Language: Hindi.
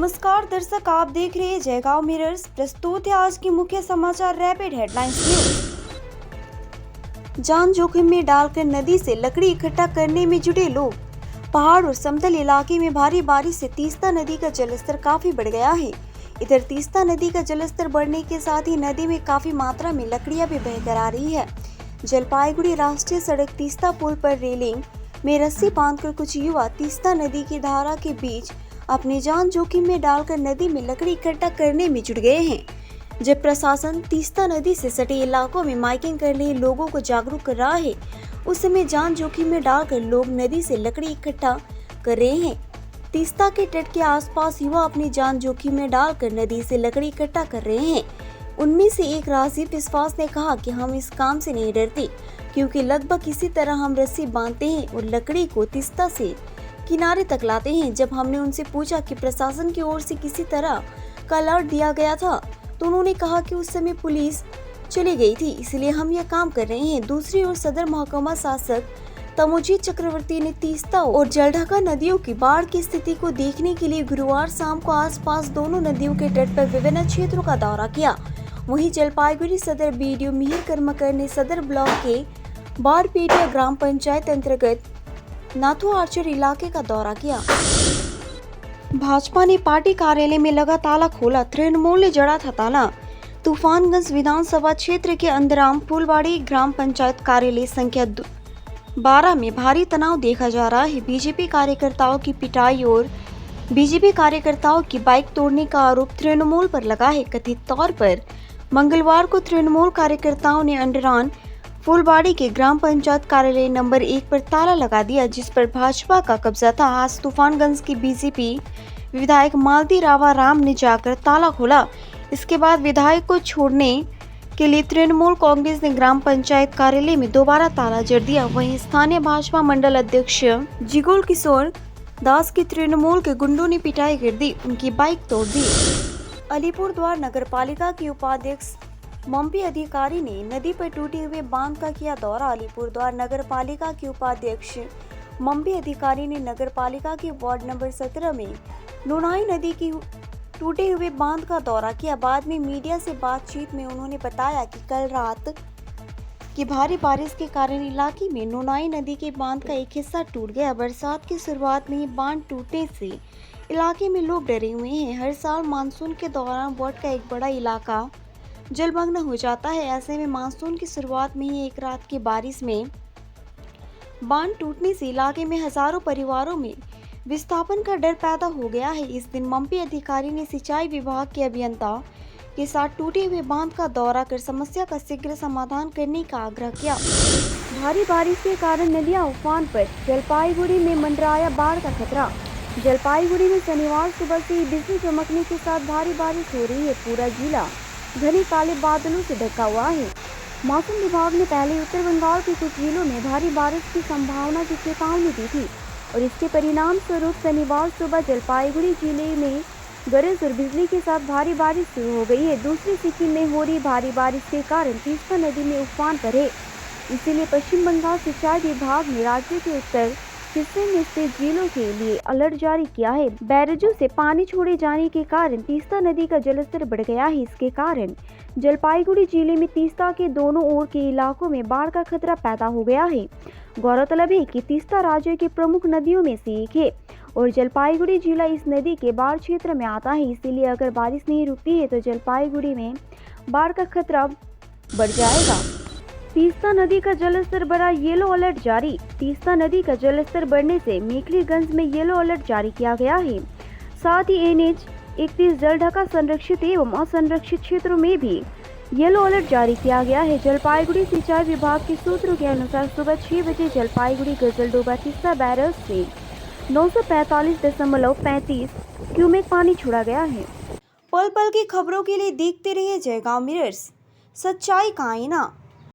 नमस्कार दर्शक, आप देख रहे हैं जयगांव मिरर्स। प्रस्तुत है आज की मुख्य समाचार रैपिड हेडलाइंस न्यूज। जान जोखिम में डालकर नदी से लकड़ी इकट्ठा करने में जुटे लोग। पहाड़ और समतल इलाके में भारी बारिश से तीस्ता नदी का जलस्तर काफी बढ़ गया है। इधर तीस्ता नदी का जलस्तर बढ़ने के साथ ही नदी में काफी मात्रा में लकड़ियां भी बहकर आ रही है। जलपाईगुड़ी राष्ट्रीय सड़क तीस्ता पुल पर रेलिंग में रस्सी बांधकर कुछ युवा तीस्ता नदी की धारा के बीच अपनी जान जोखिम में डालकर नदी में लकड़ी इकट्ठा करने में जुट गए हैं। जब प्रशासन तीस्ता नदी से सटे इलाकों में माइकिंग करने लोगों को जागरूक कर रहा है, उस समय जान जोखिम में डालकर लोग नदी से लकड़ी इकट्ठा कर रहे हैं। तीस्ता के तट के आसपास युवा अपनी जान जोखिम में डालकर नदी से लकड़ी इकट्ठा कर रहे हैं। उनमें से एक राजीव विश्वास ने कहा कि हम इस काम से नहीं डरते, क्योंकि लगभग इसी तरह हम रस्सी बांधते हैं और लकड़ी को तीस्ता से किनारे तक लाते हैं। जब हमने उनसे पूछा कि प्रशासन की ओर से किसी तरह का अलर्ट दिया गया था, तो उन्होंने कहा कि उस समय पुलिस चली गई थी, इसलिए हम यह काम कर रहे हैं। दूसरी ओर सदर महकमा शासक तमोजीत चक्रवर्ती ने तीस्ता और जलढका नदियों की बाढ़ की स्थिति को देखने के लिए गुरुवार शाम को आसपास दोनों नदियों के तट पर विभिन्न क्षेत्रों का दौरा किया। वहीं जलपाईगुड़ी सदर बीडीओ मिहिर कर्मकर ने सदर ब्लॉक के बारपेटिया ग्राम पंचायत अंतर्गत नाथू आर्चर इलाके का दौरा किया। भाजपा ने पार्टी कार्यालय में लगा ताला खोला, तृणमूल ने जड़ा था ताला। तूफानगंज विधानसभा क्षेत्र के अंदराम फुलवाड़ी ग्राम पंचायत कार्यालय संख्या 12 में भारी तनाव देखा जा रहा है। बीजेपी कार्यकर्ताओं की पिटाई और बीजेपी कार्यकर्ताओं की बाइक तोड़ने का आरोप तृणमूल पर लगा है। कथित तौर पर मंगलवार को तृणमूल कार्यकर्ताओं ने अंडरान फुलवाड़ी के ग्राम पंचायत कार्यालय नंबर 1 पर ताला लगा दिया, जिस पर भाजपा का कब्जा था। आज तूफानगंज की बीजेपी विधायक मालती रावा राम ने जाकर ताला खोला। इसके बाद विधायक को छोड़ने के लिए तृणमूल कांग्रेस ने ग्राम पंचायत कार्यालय में दोबारा ताला जड़ दिया। वहीं स्थानीय भाजपा मंडल अध्यक्ष जिगोल किशोर दास की तृणमूल के गुंडों ने पिटाई कर दी, उनकी बाइक तोड़ दी। अलीपुरद्वार नगर पालिका के उपाध्यक्ष मम्पी अधिकारी ने नदी पर टूटे हुए बांध का किया दौरा। अलीपुरद्वार नगर पालिका के उपाध्यक्ष मम्पी अधिकारी ने नगर पालिका के वार्ड नंबर 17 में नोनाई नदी की टूटे हुए बांध का दौरा किया। बाद में मीडिया से बातचीत में उन्होंने बताया कि कल रात की भारी बारिश के कारण इलाके में नोनाई नदी के बांध का एक हिस्सा टूट गया। बरसात की शुरुआत में ही बांध टूटने से इलाके में लोग डरे हुए हैं। हर साल मानसून के दौरान वार्ड का एक बड़ा इलाका जलमग्न हो जाता है। ऐसे में मानसून की शुरुआत में ही एक रात की बारिश में बांध टूटने से इलाके में हजारों परिवारों में विस्थापन का डर पैदा हो गया है। इस दिन मम्पी अधिकारी ने सिंचाई विभाग के अभियंता के साथ टूटे हुए बांध का दौरा कर समस्या का शीघ्र समाधान करने का आग्रह किया। भारी बारिश के कारण नदियां उफान पर, जलपाईगुड़ी में मंडराया बाढ़ का खतरा। जलपाईगुड़ी में शनिवार सुबह से ही बिजली चमकने के साथ भारी बारिश हो रही है। पूरा जिला घने काले बादलों से ढका हुआ है। मौसम विभाग ने पहले उत्तर बंगाल के कुछ जिलों में भारी बारिश की संभावना की चेतावनी दी थी और इसके परिणाम स्वरूप शनिवार सुबह जलपाईगुड़ी जिले में गरज और बिजली के साथ भारी बारिश शुरू हो गई है। दूसरी सिक्किम में हो रही भारी बारिश के कारण तीस्ता नदी में उफान पर है। इसीलिए पश्चिम बंगाल सिंचाई विभाग ने राज्य के उत्तर हिस्से में स्थित जिलों के लिए अलर्ट जारी किया है। बैरेजों से पानी छोड़े जाने के कारण तीस्ता नदी का जलस्तर बढ़ गया है। इसके कारण जलपाईगुड़ी जिले में तीस्ता के दोनों ओर के इलाकों में बाढ़ का खतरा पैदा हो गया है। गौरतलब है कि तीस्ता राज्य की प्रमुख नदियों में से एक है और जलपाईगुड़ी जिला इस नदी के बाढ़ क्षेत्र में आता है। इसीलिए अगर बारिश नहीं रुकती है तो जलपाईगुड़ी में बाढ़ का खतरा बढ़ जाएगा। तीस्ता नदी का जलस्तर बढ़ा, येलो अलर्ट जारी। तीस्ता नदी का जलस्तर बढ़ने से मेखलीगंज में येलो अलर्ट जारी किया गया है। साथ ही NH 31 जलढका संरक्षित एवं असंरक्षित क्षेत्रों में भी येलो अलर्ट जारी किया गया है। जलपाईगुड़ी सिंचाई विभाग के सूत्रों के अनुसार सुबह 6 बजे जलपाईगुड़ी गजलडोबा तीस्ता बैरज से 945.35 क्यूमेक पानी छोड़ा गया है। पल पल की खबरों के लिए देखते रहिए जयगांव मिरर्स, सच्चाई का आईना।